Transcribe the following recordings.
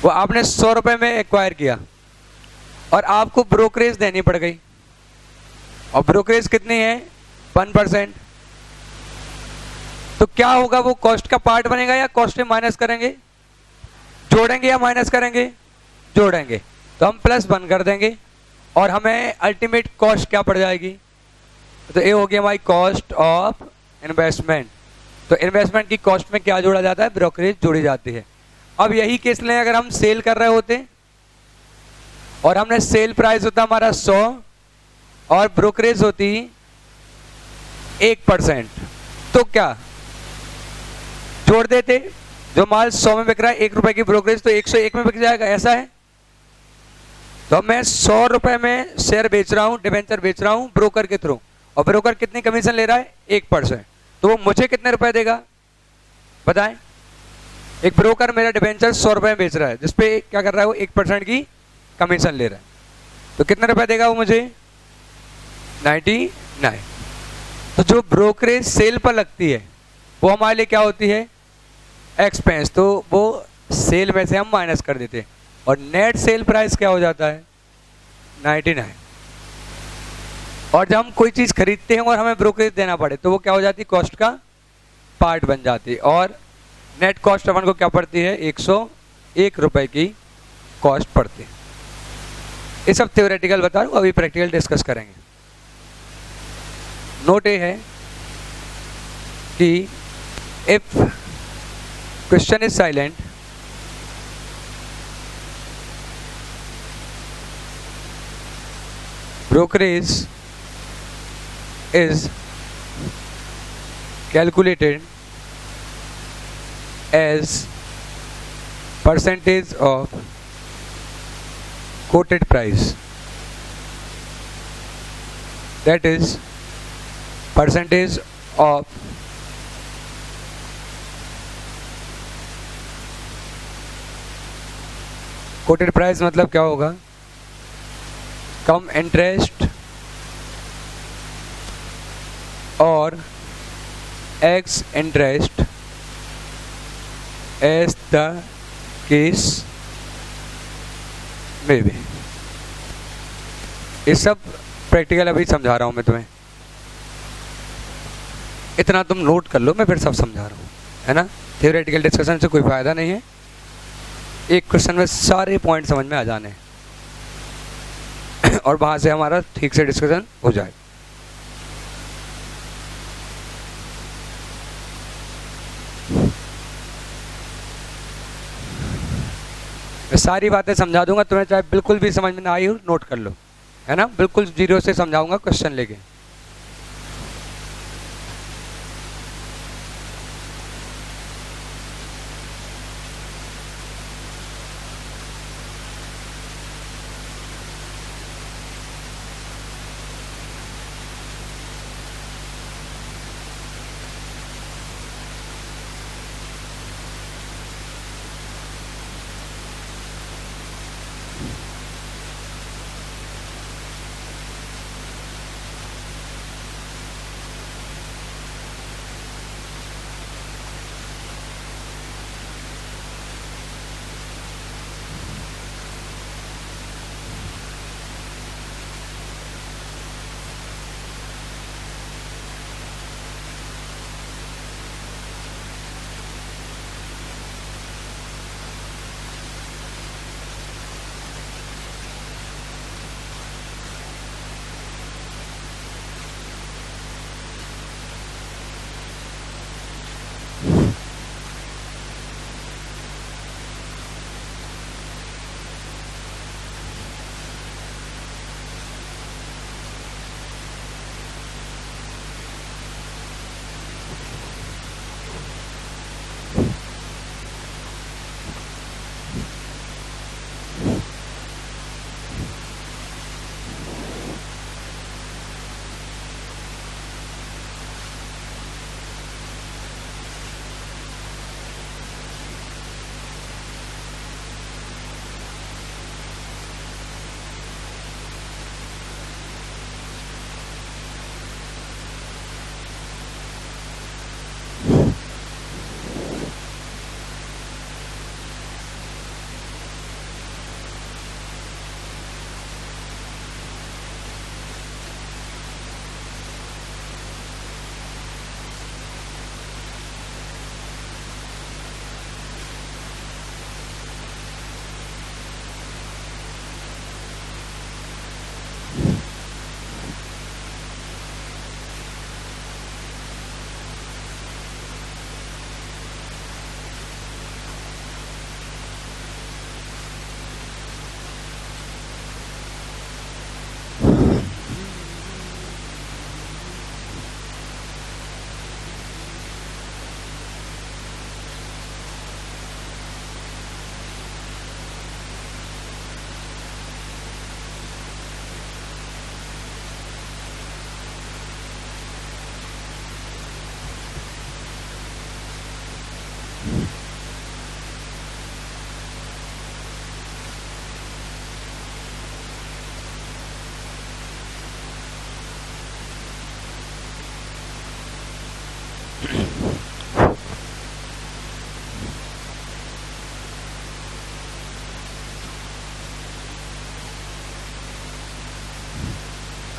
वो आपने 100 रुपए में एक्वायर किया और आपको ब्रोकरेज देनी पड़ गई, और ब्रोकरेज कितनी है? 1%। तो क्या होगा, वो कॉस्ट का पार्ट बनेगा या कॉस्ट में माइनस करेंगे? जोड़ेंगे या माइनस करेंगे? जोड़ेंगे। तो हम +1 कर देंगे और हमें अल्टीमेट कॉस्ट क्या पड़ जाएगी? तो ये हो गया हमारी कॉस्ट ऑफ इन्वेस्टमेंट। तो इन्वेस्टमेंट की कॉस्ट में क्या जोड़ा जाता है? ब्रोकरेज जोड़ी जाती है। अब यही केस लें, अगर हम सेल कर रहे होते और हमने सेल प्राइस होता हमारा 100 और ब्रोकरेज होती 1%, तो क्या जोड़ देते? जो माल 100 में बिक रहा है 1 रुपए की ब्रोकरेज, तो 101 में बिक जाएगा, ऐसा है। तो मैं 100 रुपए में शेयर बेच रहा हूं, डिबेंचर बेच रहा हूं ब्रोकर के थ्रू, और ब्रोकर कितनी कमीशन ले रहा है? 1%। तो वो मुझे कितने रुपए देगा बताएं? एक ब्रोकर मेरा डिबेंचर 100 रुपए में बेच रहा है, जिसपे क्या कर रहा है वो 1% की कमीशन ले रहा है, तो कितने रुपए देगा वो मुझे? 99। तो जो ब्रोकरेज सेल पर लगती है वो हमारे लिए क्या होती है? एक्सपेंस। तो वो सेल में से हम माइनस कर देते हैं, और नेट सेल प्राइस क्या हो जाता है? 99। और जब हम कोई चीज खरीदते हैं और हमें ब्रोकरेज देना पड़े तो वो क्या हो जाती है? कॉस्ट का पार्ट बन जाती है, और नेट कॉस्ट अपन को क्या पड़ती है? 101 रुपए की कॉस्ट पड़ती है। ये सब थ्योरेटिकल बता रहा हूं, अभी प्रैक्टिकल डिस्कस करेंगे। नोट ये है कि if question is silent, brokerage is calculated as percentage of quoted price, that is percentage of quoted price मतलब क्या होगा? कम इंटरेस्ट और ex interest as the case में भी। ये सब प्रैक्टिकल अभी समझा रहा हूं मैं तुम्हें, इतना तुम नोट कर लो, मैं फिर सब समझा रहा हूं, है ना। थियोरेटिकल डिस्कशन से कोई फायदा नहीं है, एक क्वेश्चन में सारे पॉइंट समझ में आ जाने हैं और वहां से हमारा ठीक से डिस्कशन हो जाए। मैं सारी बातें समझा दूंगा तुम्हें, चाहे बिल्कुल भी समझ में ना आई हो नोट कर लो, है ना। बिल्कुल 0 से समझाऊंगा क्वेश्चन लेके।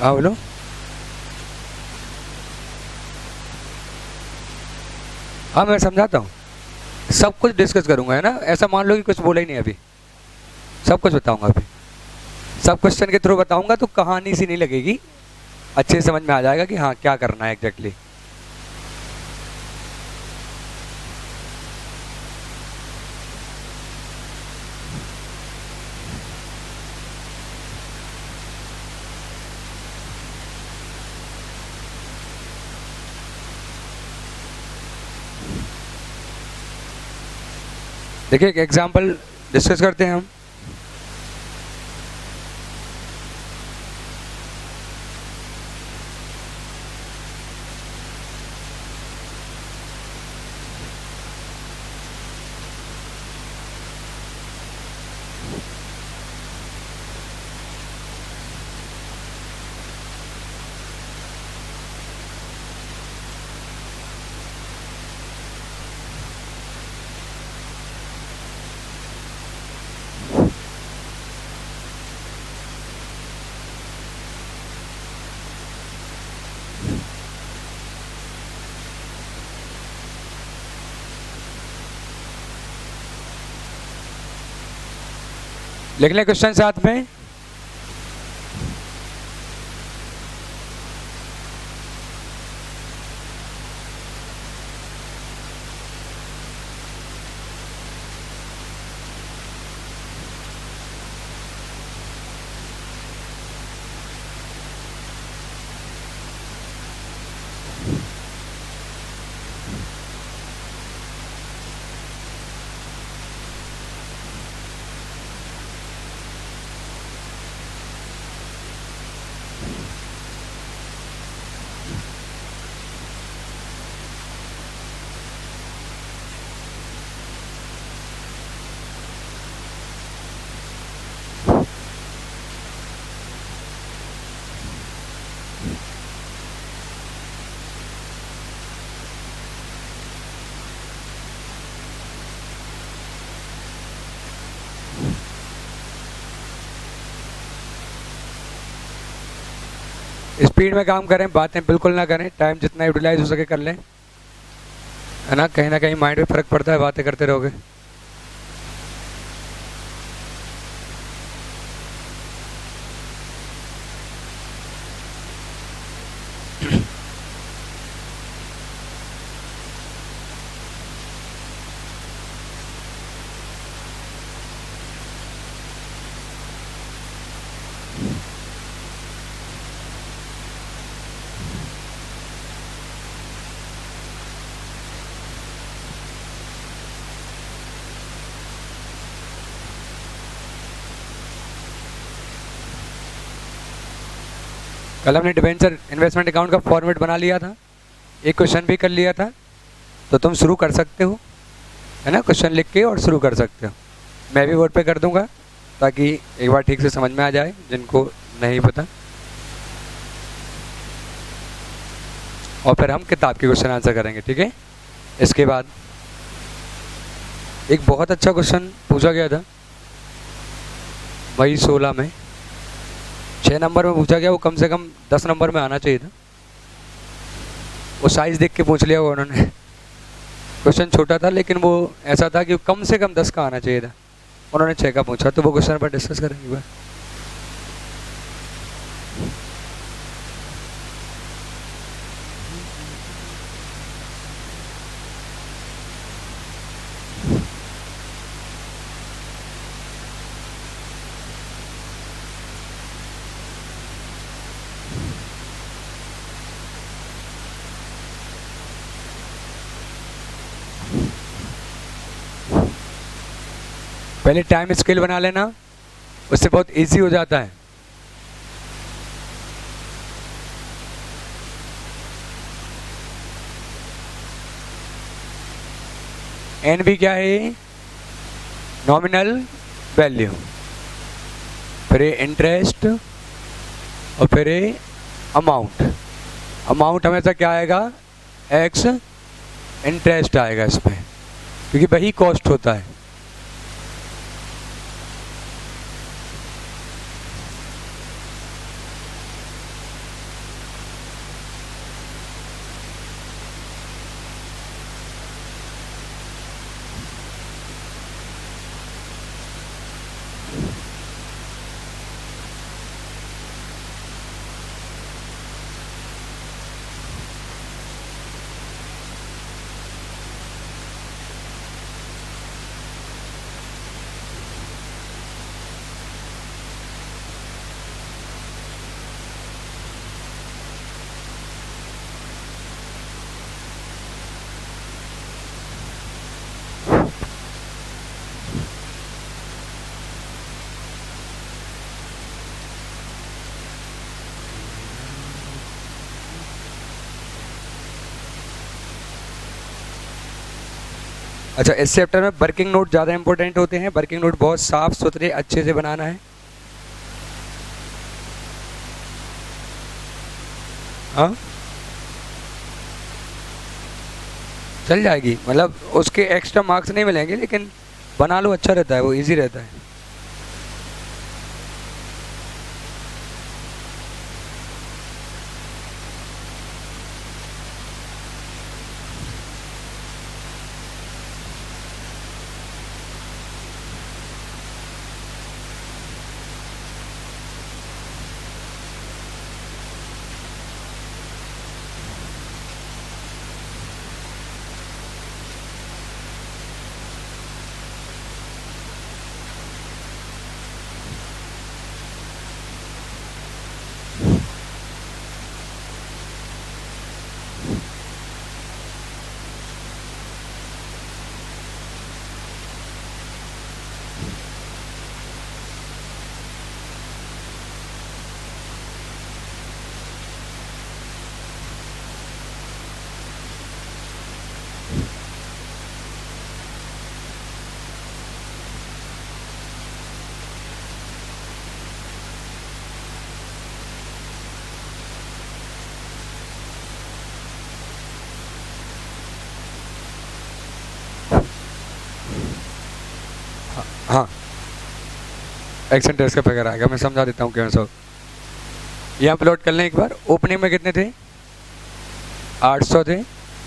हाँ बोलो। हाँ मैं समझाता हूँ, सब कुछ डिस्कस करूंगा, है ना। ऐसा मान लो कि कुछ बोला ही नहीं अभी, सब कुछ बताऊंगा अभी, सब क्वेश्चन के थ्रू बताऊंगा तो कहानी सी नहीं लगेगी, अच्छे से समझ में आ जाएगा कि हाँ क्या करना है एग्जैक्टली। देखिए एक एग्जांपल डिस्कस करते हैं हम। लिख लें क्वेश्चन साथ में। स्पीड में काम करें, बातें बिल्कुल ना करें, टाइम जितना यूटिलाइज हो सके कर लें, है ना कहीं माइंड पे फर्क पड़ता है बातें करते रहोगे। कल हमने डिबेंचर इन्वेस्टमेंट अकाउंट का फॉर्मेट बना लिया था, एक क्वेश्चन भी कर लिया था, तो तुम शुरू कर सकते हो, है ना, क्वेश्चन लिख के और शुरू कर सकते हो। मैं भी बोर्ड पे कर दूंगा ताकि एक बार ठीक से समझ में आ जाए जिनको नहीं पता, और फिर हम किताब के क्वेश्चन आंसर करेंगे, ठीक है। इसके बाद एक बहुत अच्छा क्वेश्चन पूछा गया था मई 16 में, 6 नंबर में पूछा गया, वो कम से कम 10 नंबर में आना चाहिए था। वो साइज देख के पूछ लिया वो उन्होंने, क्वेश्चन छोटा था लेकिन वो ऐसा था कि कम से कम 10 का आना चाहिए था, उन्होंने 6 का पूछा, तो वो क्वेश्चन पर डिस्कस करेंगे। पहले टाइम स्केल बना लेना, उससे बहुत इजी हो जाता है। एन बी क्या है, नॉमिनल वैल्यू, फिर इंटरेस्ट, और फिर अमाउंट। अमाउंट हमेशा क्या आएगा, एक्स इंटरेस्ट आएगा इसमें, क्योंकि वही कॉस्ट होता है। अच्छा, इस चैप्टर में वर्किंग नोट ज़्यादा इंपॉर्टेंट होते हैं। वर्किंग नोट बहुत साफ सुथरे अच्छे से बनाना है। हाँ, चल जाएगी, मतलब उसके एक्स्ट्रा मार्क्स नहीं मिलेंगे, लेकिन बना लो, अच्छा रहता है, वो इजी रहता है। हाँ, एक्शन टेस्ट का फिगर आएगा, मैं समझा देता हूँ क्यों सब। यहाँ प्लॉट कर लें एक बार। ओपनिंग में कितने थे? 800 थे,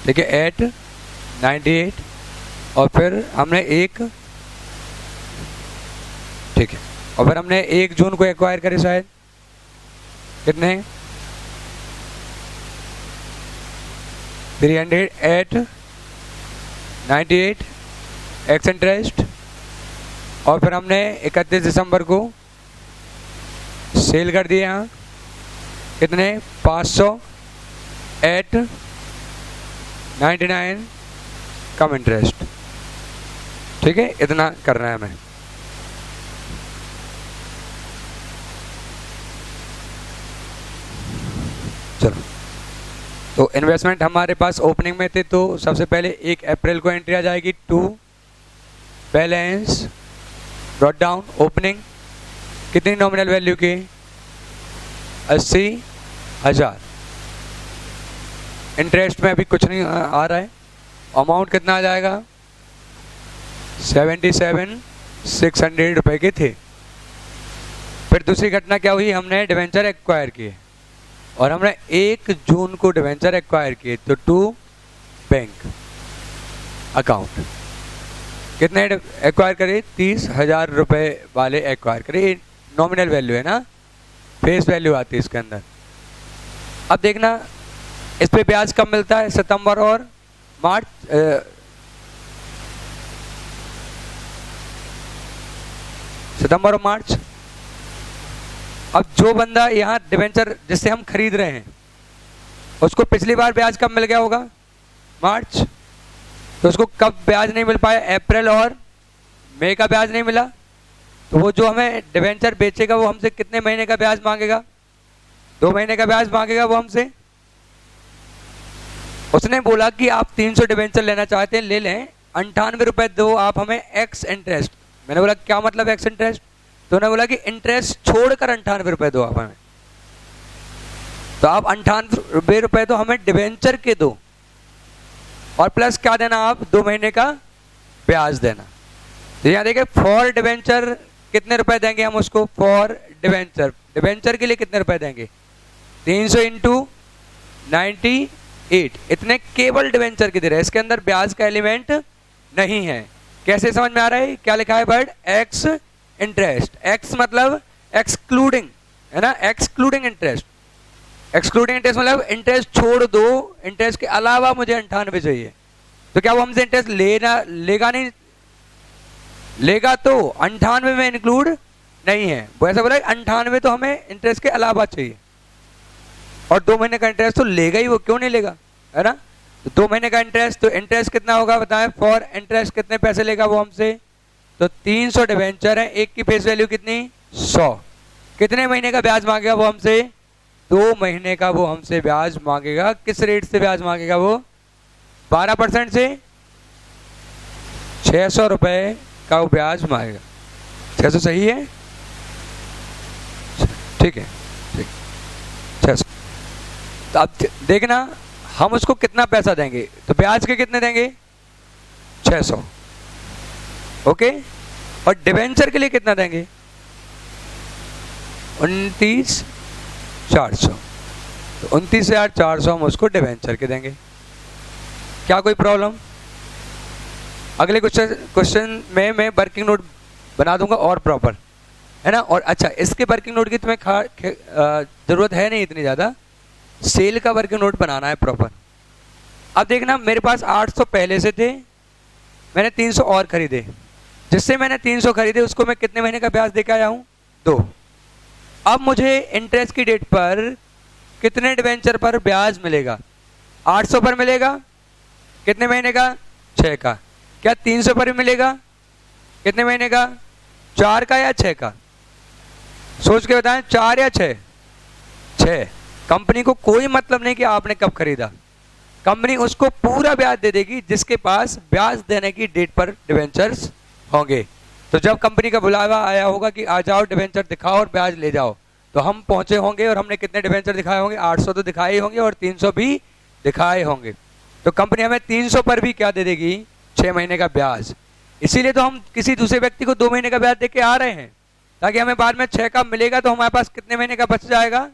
ठीक है, एट 98, और फिर हमने एक, ठीक है, और फिर हमने 1 जून को एक्वायर करे शायद, कितने? 300 एट 98 एक्स इंटरेस्ट, और फिर हमने 31 दिसंबर को सेल कर दिए यहाँ, कितने? 500 एट 99 कम इंटरेस्ट, ठीक है, इतना करना है हमें। चलो, तो इन्वेस्टमेंट हमारे पास ओपनिंग में थे, तो सबसे पहले 1 अप्रैल को एंट्री आ जाएगी to balance brought down opening, कितनी नॉमिनल वैल्यू की? 80,000। इंटरेस्ट में अभी कुछ नहीं आ रहा है, अमाउंट कितना आ जाएगा? 77,600 रुपये के थे। फिर दूसरी घटना क्या हुई? हमने डिवेंचर एक्वायर किए, और हमने 1 जून को डिवेंचर एक्वायर किए, तो टू बैंक अकाउंट कितने एक्वायर करे? 30,000 रुपये वाले एक्वायर करे। नॉमिनल वैल्यू है ना, फेस वैल्यू आती है इसके अंदर। अब देखना इस पे ब्याज कब मिलता है? सितंबर और मार्च, सितंबर और मार्च। अब जो बंदा यहाँ डिवेंचर जिससे हम खरीद रहे हैं, उसको पिछली बार ब्याज कब मिल गया होगा? मार्च। तो उसको कब ब्याज नहीं मिल पाया? अप्रैल और मई का ब्याज नहीं मिला। तो वो जो हमें डिवेंचर बेचेगा वो हमसे कितने महीने का ब्याज मांगेगा? 2 महीने का ब्याज मांगेगा वो हमसे। उसने बोला कि आप 300 डिवेंचर लेना चाहते हैं, ले लें, 98 रुपए दो आप हमें एक्स इंटरेस्ट। मैंने बोला क्या मतलब एक्स इंटरेस्ट? तो उन्होंने बोला कि इंटरेस्ट छोड़कर 98 रुपए दो आप हमें। तो आप 98 रुपए तो हमें डिवेंचर के दो, और प्लस क्या देना? आप 2 महीने का ब्याज देना। तो यहाँ देखिए, फॉर डिवेंचर कितने रुपए देंगे हम उसको? फॉर डिवेंचर, डिवेंचर के लिए कितने रुपए देंगे? 300 इंटू 98, इतने केवल डिवेंचर के दे रहे हैं। इसके अंदर ब्याज का एलिमेंट नहीं है। कैसे समझ में आ रहा है? क्या लिखा है वर्ड? X interest. एक्स मतलब एक्सक्लूडिंग, है ना, एक्सक्लूडिंग इंटरेस्ट। एक्सक्लूडिंग इंटरेस्ट मतलब इंटरेस्ट छोड़ दो, इंटरेस्ट के अलावा मुझे 98 चाहिए। तो क्या वो हमसे इंटरेस्ट लेगा नहीं? लेगा, तो 98 में इंक्लूड नहीं है। वो ऐसा बोला 98 तो हमें इंटरेस्ट के अलावा चाहिए, और 2 महीने का इंटरेस्ट तो लेगा ही, वो क्यों नहीं लेगा, है ना। तो 2 महीने का इंटरेस्ट, तो इंटरेस्ट कितना होगा बताएं? फॉर इंटरेस्ट कितने पैसे लेगा वो हमसे? तो 300 डिवेंचर है, एक की फेस वैल्यू कितनी? 100। कितने महीने का ब्याज मांगेगा वो हमसे? 2 महीने का वो हमसे ब्याज मांगेगा। किस रेट से ब्याज मांगेगा वो? 12% से। 600 रुपये का वो ब्याज आएगा। 600 सही है? ठीक है, ठीक, 600। तो अब देखना हम उसको कितना पैसा देंगे, तो ब्याज के कितने देंगे? 600। ओके, और डिवेंचर के लिए कितना देंगे? 29,400। तो 29,400 हम उसको डिवेंचर के देंगे। क्या कोई प्रॉब्लम? अगले क्वेश्चन में मैं वर्किंग नोट बना दूंगा और प्रॉपर, है ना। और अच्छा, इसके वर्किंग नोट की तुम्हें जरूरत है नहीं इतनी ज़्यादा, सेल का वर्किंग नोट बनाना है प्रॉपर। अब देखना, मेरे पास 800 पहले से थे, मैंने 300 और खरीदे। जिससे मैंने 300 खरीदे उसको मैं कितने महीने का ब्याज देके आया हूँ? 2। अब मुझे इंटरेस्ट की डेट पर कितने डिवेंचर पर ब्याज मिलेगा? 800 पर मिलेगा। कितने महीने का? 6 का। क्या 300 पर भी मिलेगा? कितने महीने का? 4 का या 6 का? सोच के बताएं, 4 या 6? 6। कंपनी को कोई मतलब नहीं कि आपने कब खरीदा, कंपनी उसको पूरा ब्याज दे देगी जिसके पास ब्याज देने की डेट पर डिवेंचर्स होंगे। तो जब कंपनी का बुलावा आया होगा कि आ जाओ डिवेंचर दिखाओ और ब्याज ले जाओ, तो हम पहुंचे होंगे और हमने कितने डिवेंचर दिखाए होंगे? 800 तो दिखाए ही होंगे और 300 भी दिखाए होंगे। तो कंपनी हमें 300 पर भी क्या दे देगी? 6 महीने का ब्याज। इसीलिए तो हम किसी दूसरे व्यक्ति को 2 महीने का ब्याज दे के आ रहे हैं, ताकि हमें बाद में 6 का मिलेगा तो हमारे पास कितने महीने का बच जाएगा?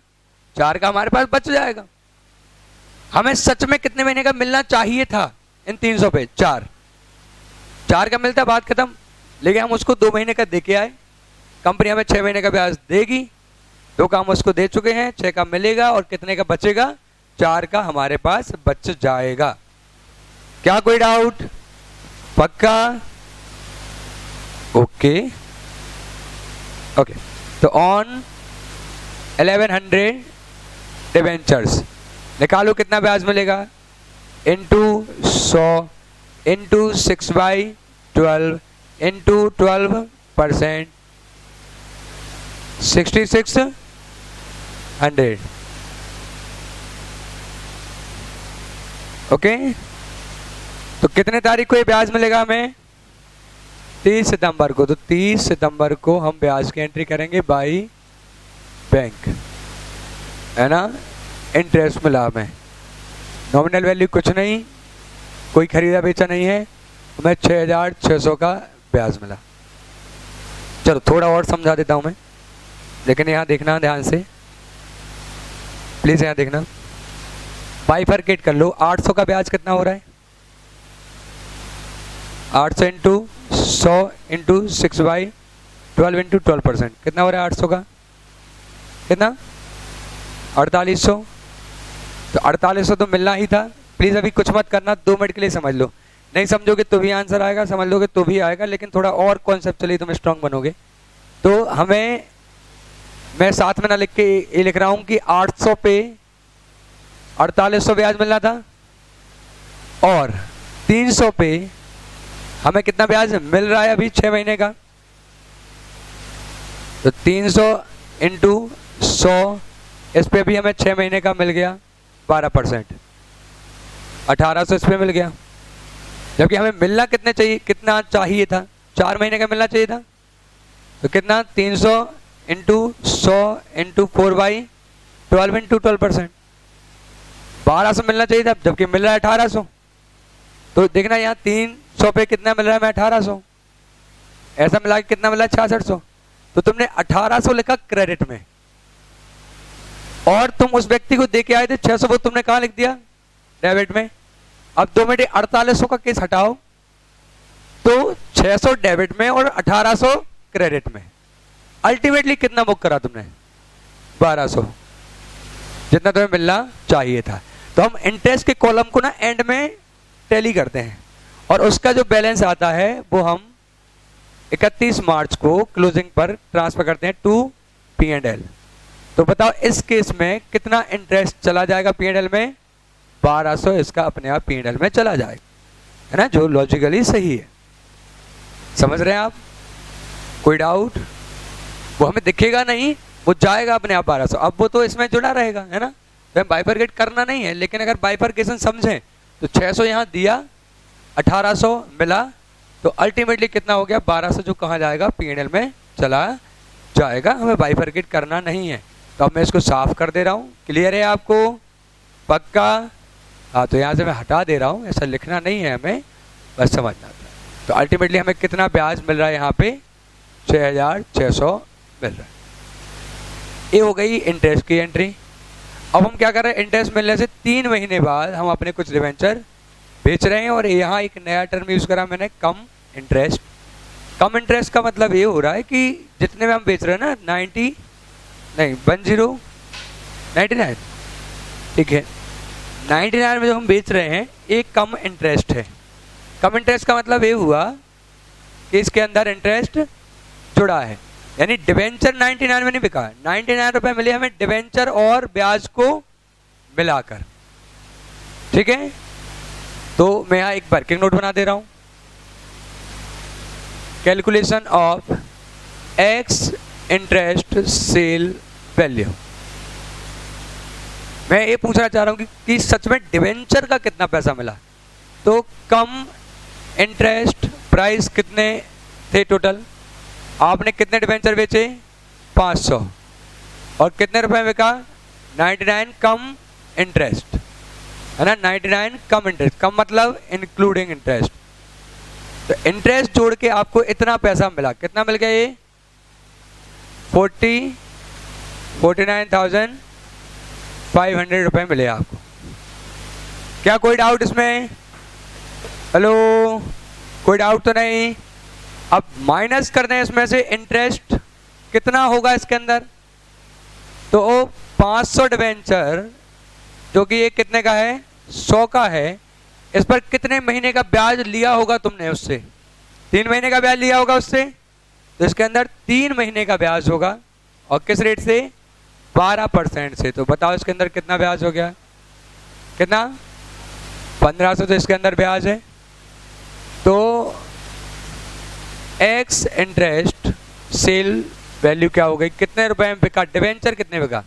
4 का हमारे पास बच जाएगा। हमें सच में कितने महीने का मिलना चाहिए था इन 300 पे? 4 का मिलता, बात खत्म। लेकिन हम उसको 2 महीने का दे के आए, कंपनी हमें 6 महीने का ब्याज देगी। 2 का हम उसको दे चुके हैं, 6 का मिलेगा और कितने का बचेगा? 4 का हमारे पास बच जाएगा। क्या कोई डाउट? पक्का? Okay okay. तो ऑन 1100 डिवेंचर्स निकालो कितना ब्याज मिलेगा? Into 100 into 6/12 into 12%, 6600। ओके, तो कितने तारीख को ये ब्याज मिलेगा हमें? 30 सितंबर को। तो 30 सितंबर को हम ब्याज की एंट्री करेंगे बाई बैंक, है ना। इंटरेस्ट मिला हमें, नॉमिनल वैल्यू कुछ नहीं, कोई खरीदा बेचा नहीं है, हमें 6,600 का ब्याज मिला। चलो थोड़ा और समझा देता हूं मैं, लेकिन यहाँ देखना ध्यान से प्लीज, यहाँ देखना। बाइफरकेट कर लो। 800 का ब्याज कितना हो रहा है? 800 इंटू 100 इंटू 6/12 इंटू 12%, कितना हो रहा है 800 का? कितना? 4800। तो 4800 तो मिलना ही था। प्लीज अभी कुछ मत करना, 2 मिनट के लिए समझ लो। नहीं समझोगे तो भी आंसर आएगा, समझ लोगे तो भी आएगा, लेकिन थोड़ा और कॉन्सेप्चुअली तुम स्ट्रांग बनोगे। तो हमें, मैं साथ में ना लिख के ये लिख रहा हूं कि 800 पे 4800 ब्याज मिलना था और 300 पे हमें कितना ब्याज मिल रहा है अभी 6 महीने का? तो 300 इंटू 100, इस पे भी हमें 6 महीने का मिल गया 12%, 1800 इस पे मिल गया। जबकि हमें मिलना कितना चाहिए था? 4 महीने का मिलना चाहिए था। तो कितना? 300 इंटू 100 इंटू 4/12 इंटू 12%, 1200 मिलना चाहिए था, जबकि मिल रहा है 1800। तो देखना यहाँ 300 पे कितना मिल रहा है? मैं 1800। ऐसा मिला के कितना मिला? 6600। तो तुमने 1800 लिखा क्रेडिट में और तुम उस व्यक्ति को दे के आए थे 600, वो तुमने कहाँ लिख दिया? डेबिट में। अब 2 मिनट 4800 का केस हटाओ, तो 600 डेबिट में और 1800 क्रेडिट में। अल्टीमेटली कितना बुक करा तुमने? 1200, जितना तुम्हें मिलना चाहिए था। तो हम इंटरेस्ट के कॉलम को ना एंड में टैली करते हैं और उसका जो बैलेंस आता है वो हम 31 मार्च को क्लोजिंग पर ट्रांसफर करते हैं टू P&L। तो बताओ इस केस में कितना इंटरेस्ट चला जाएगा P&L में? 1200 इसका अपने आप P&L में चला जाएगा, है ना, जो लॉजिकली सही है। समझ रहे हैं आप? कोई डाउट? वो हमें दिखेगा नहीं, वो जाएगा अपने आप 1200। अब वो तो इसमें जुड़ा रहेगा, है ना। तो हमें बाइफरकेट करना नहीं है, लेकिन अगर बाइफरकेशन समझें तो 600 यहाँ दिया, 1800 मिला, तो अल्टीमेटली कितना हो गया, 1200 जो कहाँ जाएगा, पीएनएल में चला जाएगा, हमें बाइफरकेट करना नहीं है। तो अब मैं इसको साफ कर दे रहा हूँ, क्लियर है आपको, पक्का? हाँ, तो यहाँ से मैं हटा दे रहा हूँ, ऐसा लिखना नहीं है हमें, बस समझना था। तो अल्टीमेटली हमें कितना ब्याज मिल रहा है यहाँ पे, 6600 मिल रहा है। ये हो गई इंटरेस्ट की एंट्री। अब हम क्या कर रहे हैं, इंटरेस्ट मिलने से 3 महीने बाद हम अपने कुछ डिवेंचर बेच रहे हैं, और यहाँ एक नया टर्म यूज़ करा मैंने, कम इंटरेस्ट। कम इंटरेस्ट का मतलब ये हो रहा है कि जितने में हम बेच रहे हैं ना, 99, ठीक है, 99 में जो हम बेच रहे हैं एक कम इंटरेस्ट है। कम इंटरेस्ट का मतलब ये हुआ कि इसके अंदर इंटरेस्ट जुड़ा है, यानी डिवेंचर 99 में नहीं बिका, 99 रुपए मिले हमें डिवेंचर और ब्याज को मिलाकर, ठीक है। तो मैं यहाँ एक वर्किंग नोट बना दे रहा हूँ, calculation of ex interest sale value. मैं ये पूछना चाह रहा हूँ कि सच में डिवेंचर का कितना पैसा मिला। तो कम इंटरेस्ट प्राइस कितने थे टोटल, आपने कितने डिवेंचर बेचे, 500, और कितने रुपए बिका, 99 कम इंटरेस्ट, है ना, 99 कम इंटरेस्ट, कम मतलब इंक्लूडिंग इंटरेस्ट। तो इंटरेस्ट जोड़ के आपको इतना पैसा मिला, कितना मिल गया, ये 49,500 रुपए मिले आपको। क्या कोई डाउट इसमें, हेलो, कोई डाउट तो नहीं? अब माइनस कर दें इसमें से इंटरेस्ट कितना होगा इसके अंदर, तो 500 डिवेंचर जो कि ये कितने का है, 100 का है, इस पर कितने महीने का ब्याज लिया होगा तुमने उससे, 3 महीने का ब्याज लिया होगा उससे, तो इसके अंदर 3 महीने का ब्याज होगा, और किस रेट से, 12% से। तो बताओ इसके अंदर कितना ब्याज हो गया, कितना, 1500 तो इसके अंदर ब्याज है। तो एक्स इंटरेस्ट सेल वैल्यू क्या हो गई, कितने रुपए में बिका डिवेंचर, कितने बिका,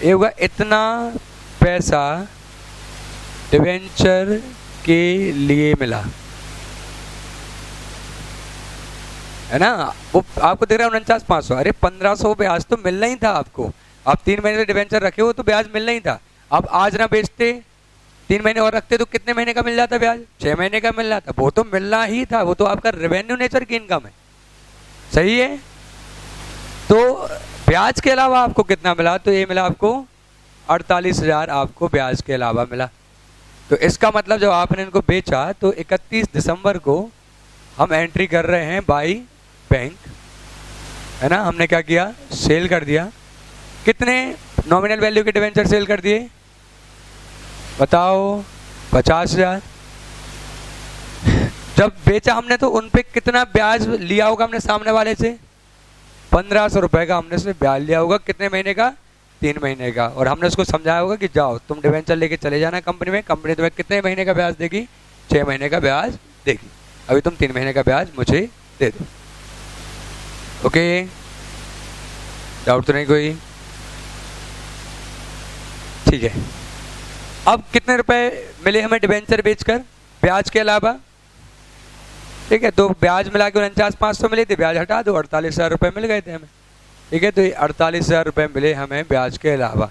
ये होगा इतना पैसा डिवेंचर के लिए मिला, है ना। वो आपको दिख रहा है 49,500, अरे 1500 ब्याज तो मिलना ही था आपको, आप 3 महीने से डिवेंचर रखे हो तो ब्याज मिलना ही था। अब आज ना बेचते, 3 महीने और रखते तो कितने महीने का मिल जाता ब्याज, 6 महीने का मिल जाता, वो तो मिलना ही था, वो तो आपका रेवेन्यू नेचर की इनकम है, सही है। तो ब्याज के अलावा आपको कितना मिला, तो ये मिला आपको 48,000 आपको ब्याज के अलावा मिला। तो इसका मतलब जब आपने इनको बेचा तो 31 दिसंबर को हम एंट्री कर रहे हैं बाई बैंक, है ना। हमने क्या किया, सेल कर दिया, कितने नॉमिनल वैल्यू के डिवेंचर सेल कर दिए, बताओ, 50,000। जब बेचा हमने तो उन पे कितना ब्याज लिया होगा हमने सामने वाले से, 1500 रुपए का हमने से ब्याज लिया होगा, कितने महीने का, 3 महीने का। और हमने उसको समझाया होगा कि जाओ तुम डिवेंचर लेके चले जाना कंपनी में, कंपनी तुम्हें कितने महीने का ब्याज देगी, 6 महीने का ब्याज देगी, अभी तुम 3 महीने का ब्याज मुझे दे दो। ओके, डाउट तो नहीं कोई, ठीक है। अब कितने रुपए मिले हमें डिवेंचर बेचकर ब्याज के अलावा, ठीक है। तो ब्याज मिला के 49,500 मिले थे, ब्याज हटा दो, 48,000 रुपये मिल गए थे हमें, ठीक है। तो ये 48,000 रुपये मिले हमें ब्याज के अलावा।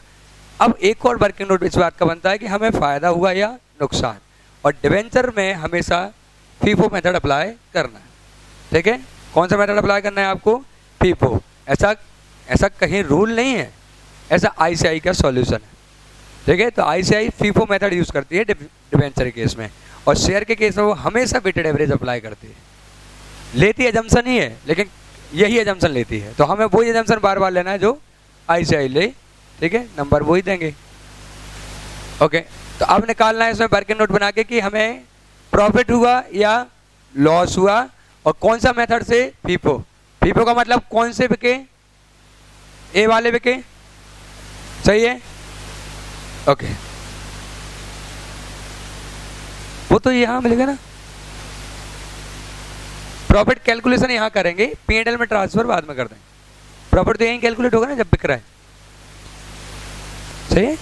अब एक और वर्किंग नोट इस बात का बनता है कि हमें फ़ायदा हुआ या नुकसान, और डिवेंचर में हमेशा फीफो मेथड अप्लाई करना है, ठीक है। कौन सा मेथड अप्लाई करना है आपको, फीफो। ऐसा कहीं रूल नहीं है, ऐसा आईसीआई का सॉल्यूशन है, ठीक है। तो आईसीआई फीफो मेथड यूज़ करती है डिवेंचर केस में, और शेयर के केस में वो हमेशा वेटेड एवरेज अप्लाई करती है, लेती एजम्पशन ही है लेकिन यही एजम्पशन लेती है। तो हमें वही एजम्पशन बार बार लेना है जो आईसीआई ले, ठीक है, नंबर वही देंगे। ओके, तो अब निकालना है इसमें वर्किंग नोट बना के कि हमें प्रॉफिट हुआ या लॉस हुआ, और कौन सा मेथड से, फीफो। फीफो का मतलब कौन से बिके, ए वाले बिके, सही है। ओके, वो तो यहां मिलेगा ना, प्रॉफिट कैलकुलेशन यहां करेंगे, पीएनएल में ट्रांसफर बाद में कर देंगे। प्रॉफिट तो यहीं कैलकुलेट होगा ना जब बिक रहा है, सही है,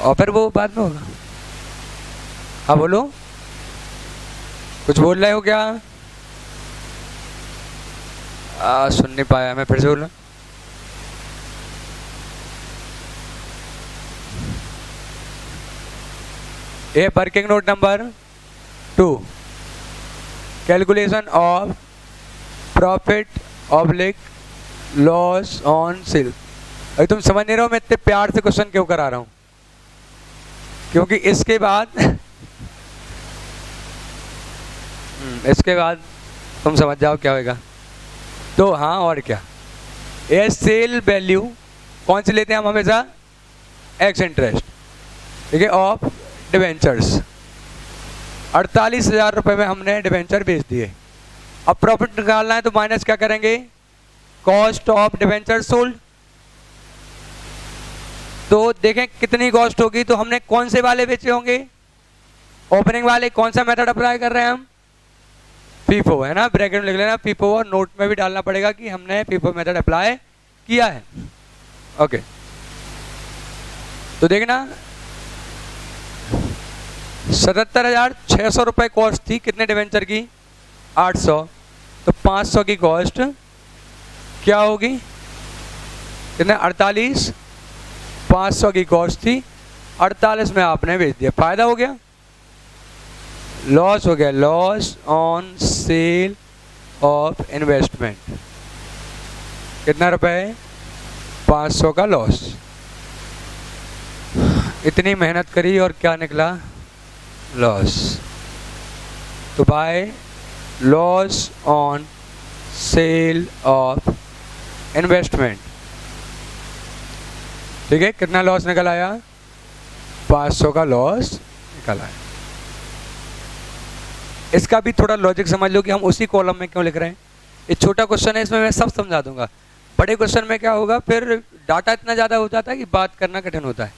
और फिर वो बाद में होगा। हाँ बोलो, कुछ बोल रहे हो क्या? सुन नहीं पाया, मैं फिर से बोलूं? ये working note number 2, calculation of profit oblique loss on sale. अभी तुम समझ नहीं रहे हो मैं इतने प्यार से क्वेश्चन क्यों करा रहा हूं, क्योंकि इसके बाद तुम समझ जाओ क्या होगा। तो हाँ, और क्या, ये सेल वैल्यू कौन सी लेते हैं हम हमेशा? एक्स इंटरेस्ट, ठीक है, ऑफ डिवेंचर्स। 48,000 रुपये में हमने डिवेंचर बेच दिए। अब प्रॉफिट निकालना है तो माइनस क्या करेंगे? Cost of debenture sold. तो देखें कितनी कॉस्ट होगी। तो हमने कौन से वाले बेचे होंगे? ओपनिंग वाले। कौन सा मेथड अप्लाई कर रहे हैं हम? फीफो, है ना, ब्रैकेट में लिख लेना फीफो, और नोट में भी डालना पड़ेगा कि हमने फीफो मेथड अप्लाई किया है। ओके, तो देखना 77,600 रुपये कॉस्ट थी कितने डिवेंचर की? 800। तो 500 की कॉस्ट क्या होगी? कितने? 48। 500 की कॉस्ट थी, 48 में आपने बेच दिया, फायदा हो गया? लॉस हो गया, loss on sale of investment. कितना रुपए? 500 का लॉस। इतनी मेहनत करी और क्या निकला? लॉस। तो by loss on sale of investment, ठीक है, कितना लॉस निकल आया? 500 का लॉस निकल आया। इसका भी थोड़ा लॉजिक समझ लो कि हम उसी कॉलम में क्यों लिख रहे हैं। ये छोटा क्वेश्चन है, इसमें मैं सब समझा दूंगा। बड़े क्वेश्चन में क्या होगा, फिर डाटा इतना ज़्यादा हो जाता है कि बात करना कठिन होता है।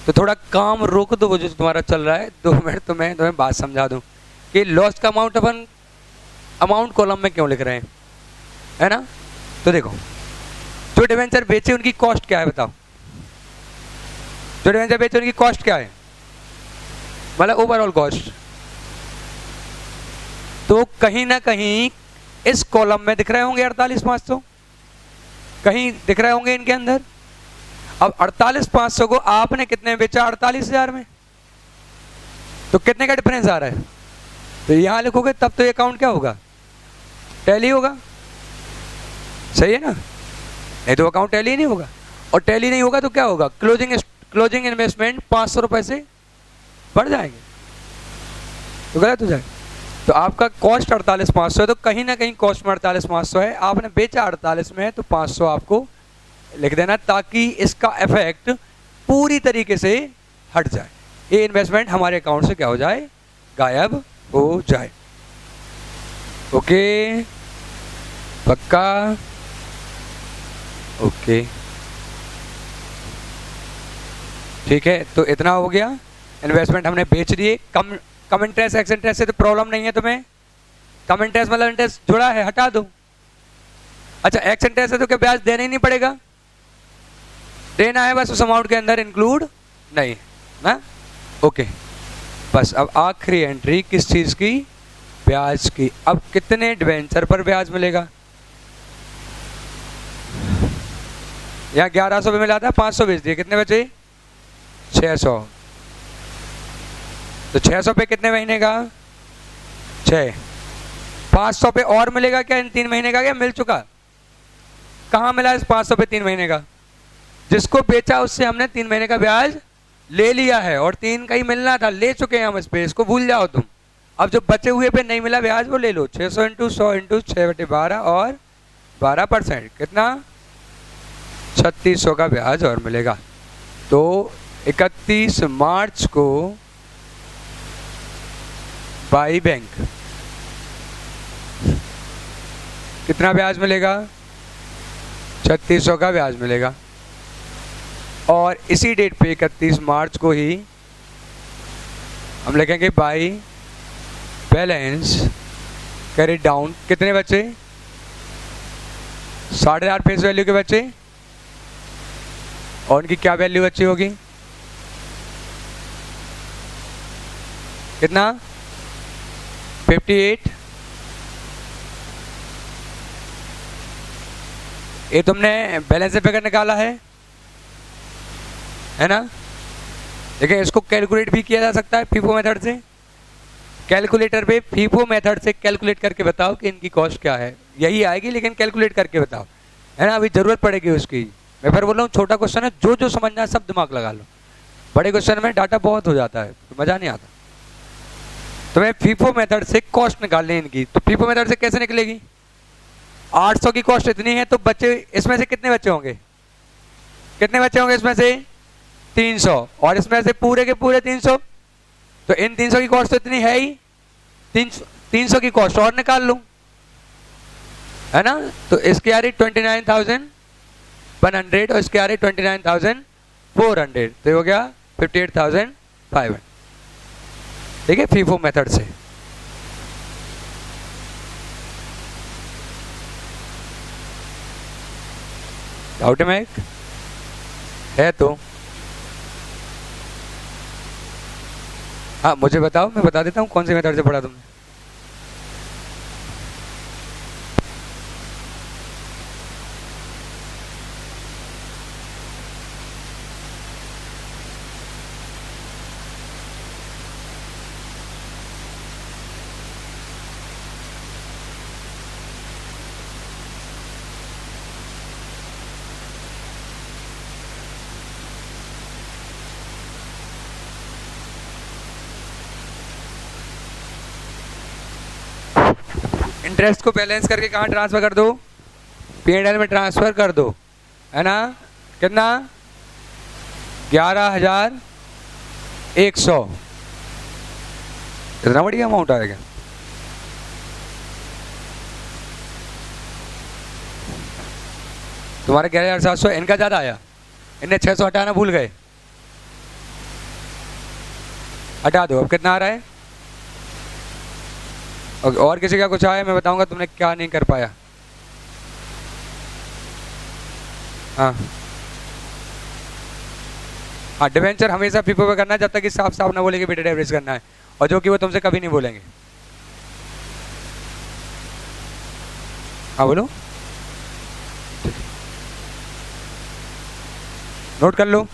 तो थोड़ा काम रोक दो, वो जो तुम्हारा चल रहा है, 2 मिनट तो मैं तुम्हें बात समझा दूं कि लॉस का अमाउंट अपन अमाउंट कॉलम में क्यों लिख रहे हैं, है ना। तो देखो, जो डिवेंचर बेचे उनकी कॉस्ट क्या है बताओ? जो डिवेंचर बेचे उनकी कॉस्ट क्या है, मतलब ओवरऑल कॉस्ट। तो कहीं ना कहीं इस कॉलम में दिख रहे होंगे 48,500, कहीं दिख रहे होंगे इनके अंदर। अब 48,500 को आपने कितने में बेचा? 48,000 में। तो कितने का डिफरेंस आ रहा है? तो यहां लिखोगे तब तो ये अकाउंट क्या होगा? टैली होगा, सही है ना। नहीं तो अकाउंट टैली नहीं होगा, और टैली नहीं होगा तो क्या होगा? क्लोजिंग इन्वेस्टमेंट 500 रुपए से बढ़ जाएंगे, तो गलत हो जाएगा। तो आपका कॉस्ट 48,500 है, तो कहीं ना कहीं कॉस्ट में 48,500 है, आपने बेचा 48 में, तो 500 आपको लिख देना, ताकि इसका इफेक्ट पूरी तरीके से हट जाए, ये इन्वेस्टमेंट हमारे अकाउंट से क्या हो जाए? गायब हो जाए। ओके, पक्का? ओके, ठीक है। तो इतना हो गया, इन्वेस्टमेंट हमने बेच दिए। कम इंटरेस्ट एक्स इंटरेस्ट से तो प्रॉब्लम नहीं है तुम्हें। कम इंटरेस्ट मतलब इंटरेस्ट जुड़ा है, हटा दो। अच्छा, एक्स इंटरेस्ट है तो क्या ब्याज देना ही नहीं पड़ेगा? देना है, बस उस अमाउंट के अंदर इंक्लूड नहीं ना। ओके, बस अब आखिरी एंट्री किस चीज की? ब्याज की। अब कितने डिवेंचर पर ब्याज मिलेगा? यहाँ 1100 पे मिला था, 500 बेच दिए, कितने बचे? 600। तो 600 पे कितने महीने का? 6। 500 पे और मिलेगा क्या इन 3 महीने का? क्या मिल चुका? कहाँ मिला इस 500 पे 3 महीने का? जिसको बेचा उससे हमने 3 महीने का ब्याज ले लिया है, और 3 का ही मिलना था, ले चुके हैं हम इस पे, इसको भूल जाओ तुम। अब जो बचे हुए पे नहीं मिला ब्याज वो ले लो। 600 इंटू 100 इंटू 6/12 और 12%, कितना? 3600 का ब्याज और मिलेगा। तो 31 मार्च को बाई बैंक कितना ब्याज मिलेगा? 3600 का ब्याज मिलेगा। और इसी डेट पे 31 मार्च को ही हम लिखेंगे बाई बैलेंस कैरी डाउन। कितने बचे? 8,500 फेस वैल्यू के बचे, और उनकी क्या वैल्यू बची होगी? कितना? 58, ये तुमने बैलेंस फिगर निकाला है ना। देखिए इसको कैलकुलेट भी किया जा सकता है फीफो मेथड से। कैलकुलेटर पे फीफो मेथड से कैलकुलेट करके बताओ कि इनकी कॉस्ट क्या है, यही आएगी, लेकिन कैलकुलेट करके बताओ, है ना। अभी जरूरत पड़ेगी उसकी। मैं फिर बोल रहा हूँ छोटा क्वेश्चन है, जो जो समझना है सब दिमाग लगा लो। बड़े क्वेश्चन में डाटा बहुत हो जाता है तो मजा नहीं आता। तो मैं फीफो मेथड से कॉस्ट निकालनी है इनकी, तो फीफो मेथड से कैसे निकलेगी? 800 की कॉस्ट इतनी है, तो बच्चे इसमें से कितने बच्चे होंगे? कितने बच्चे होंगे इसमें से? 300, और इसमें से पूरे के पूरे 300, तो इन 300 की कॉस्ट तो इतनी है ही, 300 की कॉस्ट और निकाल लूं, है ना। तो इसकी आ रही 29,100 और इसकी आ रही 29,400, तो हो गया 58,500। ठीक है, फीफो मेथड से। डाउट में एक है तो हाँ मुझे बताओ, मैं बता देता हूँ कौन सी मेथड से पढ़ा तुमने। इंटरेस्ट को बैलेंस करके कहाँ ट्रांसफर कर दो? P&L में ट्रांसफर कर दो, है ना। कितना? 11,100। इतना बढ़िया अमाउंट आएगा। तुम्हारे 11,700, इनका ज्यादा आया, इनने 600 हटाना भूल गए। हटा दो, अब कितना आ रहा है? और किसी का कुछ आया मैं बताऊंगा तुमने क्या नहीं कर पाया। हाँ हाँ, डिवेंचर हमेशा फीफो पे करना है जब तक कि साफ साफ ना बोले कि वेटेड एवरेज करना है, और जो कि वो तुमसे कभी नहीं बोलेंगे। हाँ बोलो, नोट कर लो।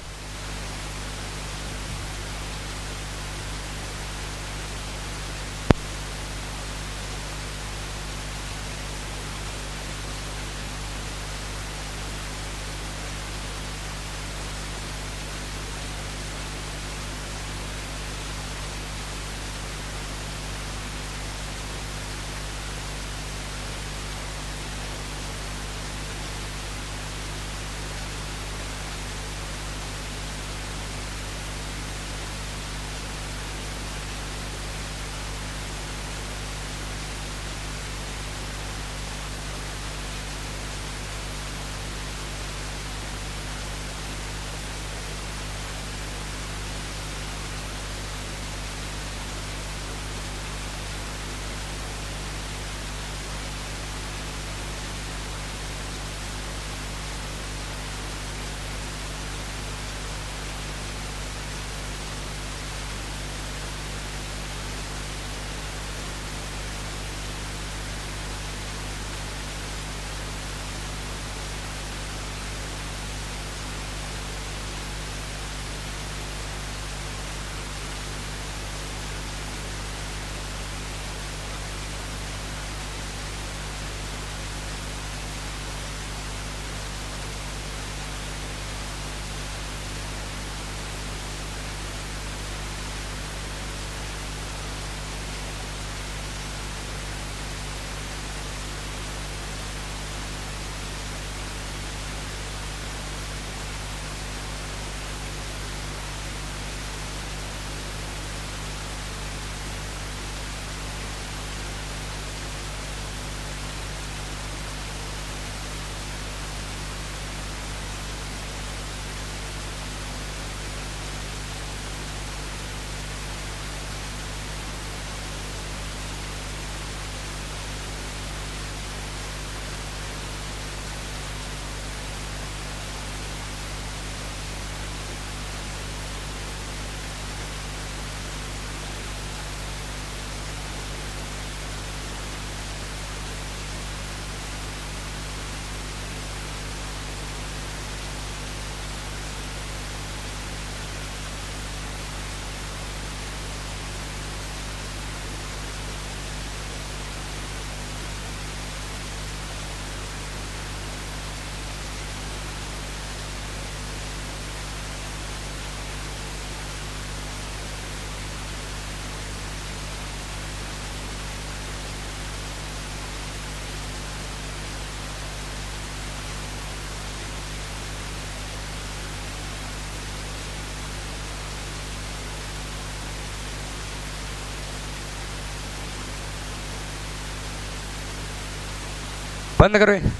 बंद करो ये।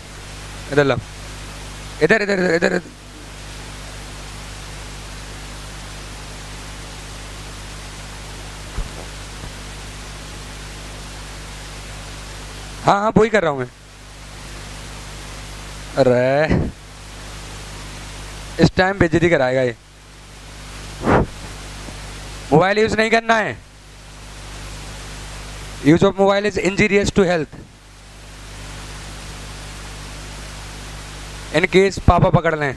इधर लो, इधर इधर इधर इधर, इधर। हाँ हाँ वही कर रहा हूँ मैं। अरे इस टाइम बेइज्जती कराएगा ये। मोबाइल यूज नहीं करना है। Use of mobile is injurious to health. In case पापा पकड़ लें।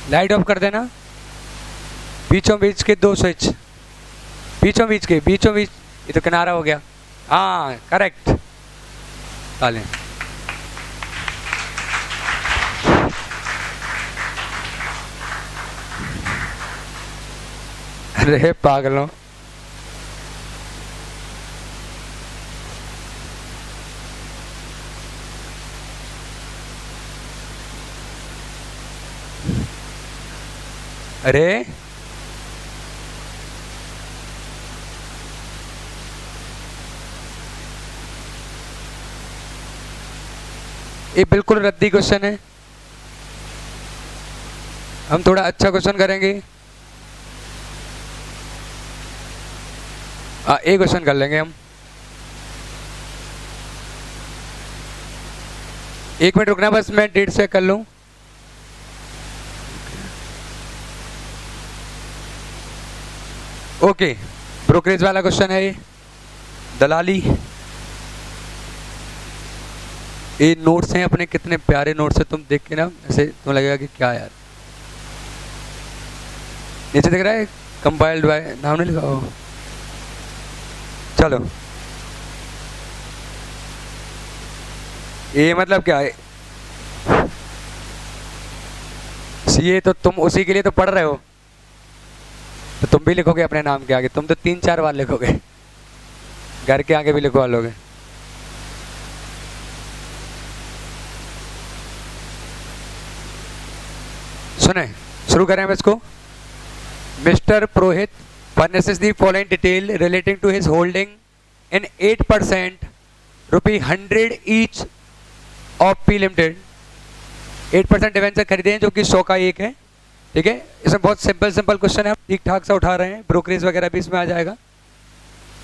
लाइट ऑफ कर देना। बीचों बीच के दो स्विच, बीचों बीच के, बीचों बीच। ये तो किनारा हो गया। हाँ करेक्ट। ताले। अरे पागलों। अरे ये बिल्कुल रद्दी क्वेश्चन है। हम थोड़ा अच्छा क्वेश्चन करेंगे। एक क्वेश्चन कर लेंगे हम। एक मिनट रुकना बस, मैं डेट चेक कर लूं। ओके, ब्रोकरेज वाला क्वेश्चन है ये। दलाली। ये नोट्स हैं अपने, कितने प्यारे नोट्स है। तुम देख के ना ऐसे तुम्हें लगेगा कि क्या यार। नीचे दिख रहा है कंपाइल्ड बाय, नाम नहीं लिखा हो। चलो ये मतलब क्या है, सीए तो तुम उसी के लिए तो पढ़ रहे हो, तो तुम भी लिखोगे अपने नाम के आगे। तुम तो 3-4 बार लिखोगे, घर के आगे भी लिखवा लोगे। सुने, शुरू करें हम इसको। Mister Purohit furnishes the following detail relating to his holding in 8% ₹100 each of P Limited। 8% debenture खरीदे हैं जो कि 100 का एक है। ठीक है, इसमें बहुत सिंपल क्वेश्चन है, ठीक ठाक से उठा रहे हैं। ब्रोकरेज वगैरह भी इसमें आ जाएगा।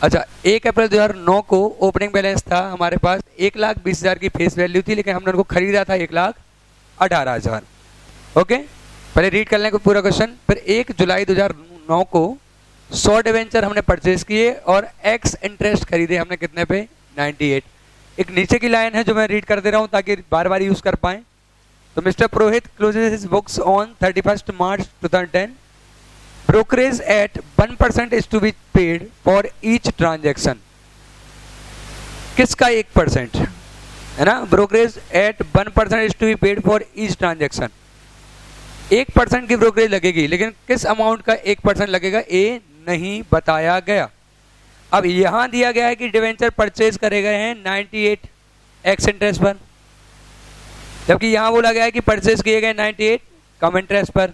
अच्छा, 1 अप्रैल 2009 को ओपनिंग बैलेंस था हमारे पास 1,20,000 की फेस वैल्यू थी, लेकिन हमने उनको खरीदा था 1,18,000। ओके, पहले रीड कर लें पूरा क्वेश्चन। फिर 1 जुलाई 2009 को 100 डिवेंचर हमने परचेज किए और एक्स इंटरेस्ट खरीदे हमने कितने पे, 98। एक नीचे की लाइन है जो मैं रीड कर दे रहा हूँ ताकि बार बार यूज कर पाएं। तो mister Purohit closes his books on 31 March 2010। Brokerage at 1% is to be paid for each transaction. किसका 1% है ना? Brokerage at 1% is to be paid for each transaction. 1% की ब्रोकरेज लगेगी, लेकिन किस अमाउंट का 1% लगेगा ये नहीं बताया गया। अब यहां दिया गया है कि डिवेंचर परचेज करे गए हैं 98 एक्स इंटरेस्ट पर, जबकि यहां बोला गया है कि परचेज किए गए 98 कम इंटरेस्ट पर।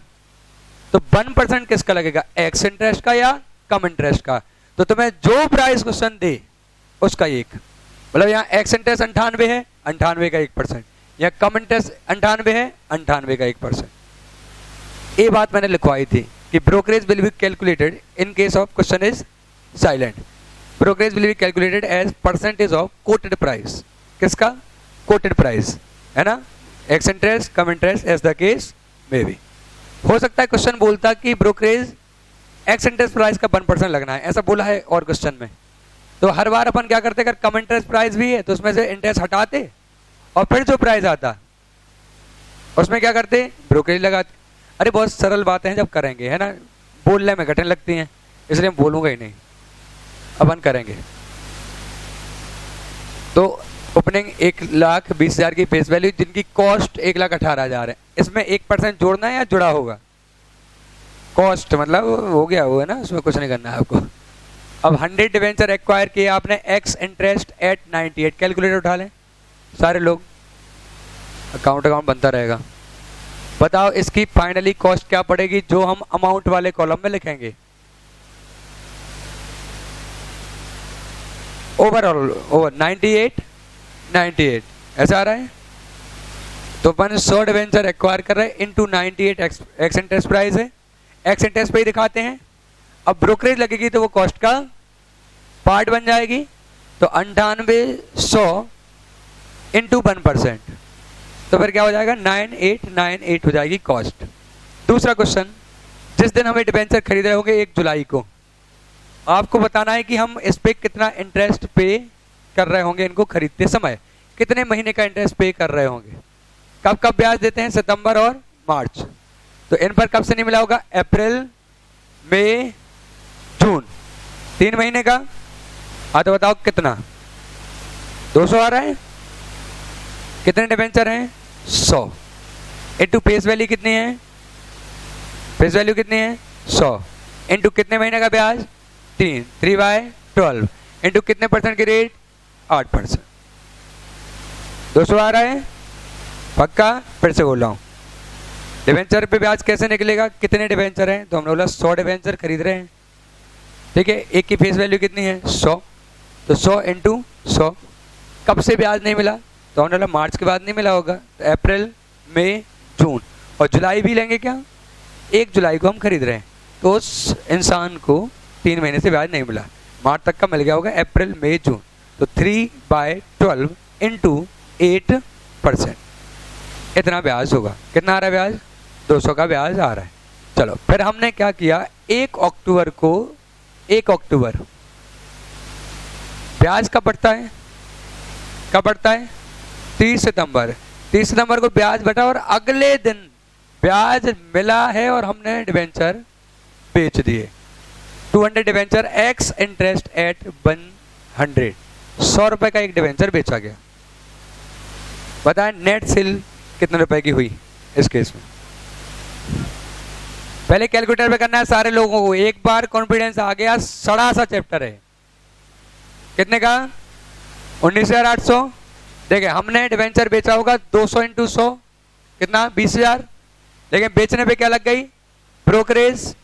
तो 1% किसका लगेगा, एक्स इंटरेस्ट का या कम इंटरेस्ट का? तो तुम्हें जो प्राइस क्वेश्चन दे उसका एक, मतलब यहाँ एक्स इंटरेस्ट 98 है, 98 का 1%, या कम इंटरेस्ट 98 है, 98 का 1%। ये बात मैंने लिखवाई थी कि brokerage will be calculated in case of question is silent. Brokerage will be calculated as percentage of quoted price. किसका? कोटेड प्राइस, है ना? Ex interest cum interest as the case may be. हो सकता है क्वेश्चन बोलता कि brokerage x interest price का 1% लगना है, ऐसा बोला है और क्वेश्चन में। तो हर बार अपन क्या करते, अगर कम इंटरेस्ट प्राइस भी है तो उसमें से इंटरेस्ट हटाते और फिर जो प्राइस आता उसमें क्या करते, ब्रोकरेज लगाते। अरे बहुत सरल बातें हैं जब करेंगे, है ना, बोलने में कठिन लगती हैं, इसलिए बोलूंगा ही नहीं, अपन करेंगे। तो ओपनिंग 1,20,000 की फेस वैल्यू जिनकी कॉस्ट 1,18,000 है, इसमें 1% जोड़ना है या जुड़ा होगा? कॉस्ट मतलब हो गया वो, है ना, उसमें कुछ नहीं करना है आपको। अब 100 डिवेंचर एक्वायर किए आपने, एक्स इंटरेस्ट एट 98, कैलकुलेटर उठा लें सारे लोग, अकाउंट बनता रहेगा। बताओ इसकी फाइनली कॉस्ट क्या पड़ेगी जो हम अमाउंट वाले कॉलम में लिखेंगे। ओवरऑल ओवर 98 ऐसा आ रहा है। तो अपन 100 डिवेंचर एक्वायर कर रहे हैं इनटू 98 एक्स इंटरेस्ट प्राइस है, एक्स इंटरेस्ट पे ही दिखाते हैं। अब ब्रोकरेज लगेगी तो वो कॉस्ट का पार्ट बन जाएगी, तो 9800 इंटू 1%, तो फिर क्या हो जाएगा 9898 हो जाएगी कॉस्ट। दूसरा क्वेश्चन, जिस दिन हमें डिवेंचर खरीद रहे होंगे 1 जुलाई को, आपको बताना है कि हम इस पे कितना इंटरेस्ट पे कर रहे होंगे, इनको खरीदते समय कितने महीने का इंटरेस्ट पे कर रहे होंगे। कब कब ब्याज देते हैं, सितंबर और मार्च। तो इन पर कब से नहीं मिला होगा, अप्रैल मई जून, 3 महीने का। हाँ तो बताओ कितना, 200 आ रहा है। कितने डिवेंचर हैं, 100 इंटू फेस वैल्यू कितनी है, फेस वैल्यू कितनी है 100 इंटू कितने महीने का ब्याज 3/12 इंटू कितने परसेंट की रेट 8%। 200 आ रहा है पक्का। फिर से बोल रहा हूँ, डिवेंचर पे ब्याज कैसे निकलेगा, कितने डिवेंचर हैं, तो हमने बोला 100 डिवेंचर खरीद रहे हैं, ठीक है। एक की फेस वैल्यू कितनी है 100, तो 100 इंटू 100। कब से ब्याज नहीं मिला, तो हमने बोला मार्च के बाद नहीं मिला होगा, तो अप्रैल मई जून, और जुलाई भी लेंगे क्या, 1 जुलाई को हम खरीद रहे हैं, तो उस इंसान को 3 महीने से ब्याज नहीं मिला, मार्च तक का मिल गया होगा, अप्रैल मई जून। तो 3/12 इंटू 8%, इतना ब्याज होगा। कितना आ रहा है ब्याज, 200 का ब्याज आ रहा है। चलो फिर हमने क्या किया, 1 अक्टूबर को, 1 अक्टूबर ब्याज कब बढ़ता है, कब बढ़ता है 30 सितंबर। 30 सितंबर को ब्याज बढ़ा और अगले दिन ब्याज मिला है और हमने डिवेंचर बेच दिए। 200 डिवेंचर एक्स इंटरेस्ट एट 100, 100 रुपए का एक डिवेंचर बेचा गया। बताएं नेट सेल कितने रुपए की हुई इस केस में। पहले कैलकुलेटर पे करना है सारे लोगों को, एक बार कॉन्फिडेंस आ गया, सड़ा सा चैप्टर है। कितने का 19,800। देखिए हमने डिवेंचर बेचा होगा 200 इंटू 100 कितना 20,000, लेकिन बेचने पे क्या लग गई, ब्रोकरेज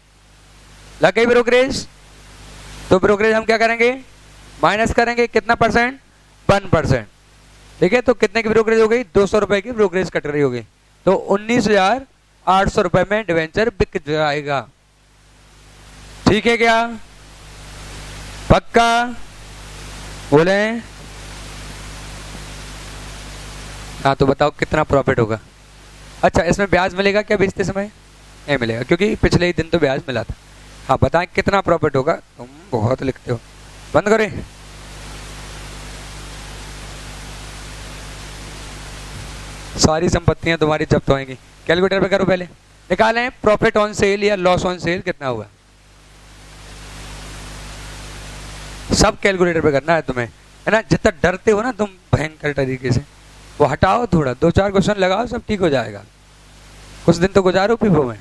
लग गई, ब्रोकरेज। तो ब्रोकरेज हम क्या करेंगे, माइनस करेंगे, कितना परसेंट 1%, ठीक है। तो कितने की ब्रोकरेज हो गई, 200 रुपए की ब्रोकरेज कट रही होगी, तो 19,800 रुपए में डिवेंचर बिक जाएगा। ठीक है क्या, पक्का बोले। हाँ तो बताओ कितना प्रॉफिट होगा। अच्छा इसमें ब्याज मिलेगा क्या बेचते समय, नहीं मिलेगा क्योंकि पिछले ही दिन तो ब्याज मिला था। हाँ बताएं कितना प्रॉफिट होगा, तुम बहुत लिखते हो, बंद करें। सारी संपत्तियां तुम्हारी जब्त होंगी। कैलकुलेटर पे करो, पहले निकालें प्रॉफिट ऑन सेल या लॉस ऑन सेल कितना हुआ, सब कैलकुलेटर पे करना है तुम्हें, है ना। जितना डरते हो ना तुम भयंकर तरीके से, वो हटाओ, थोड़ा 2-4 क्वेश्चन लगाओ, सब ठीक हो जाएगा। कुछ दिन तो गुजारो पिपो में।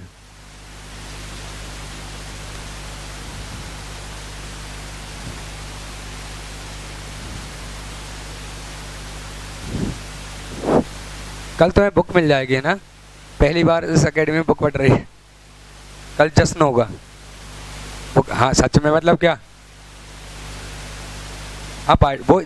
कल तुम्हें बुक मिल जाएगी, है ना, पहली बार इस अकेडमी में बुक पढ़ रही है, कल जश्न होगा बुक। हाँ सच में, मतलब क्या, आप वो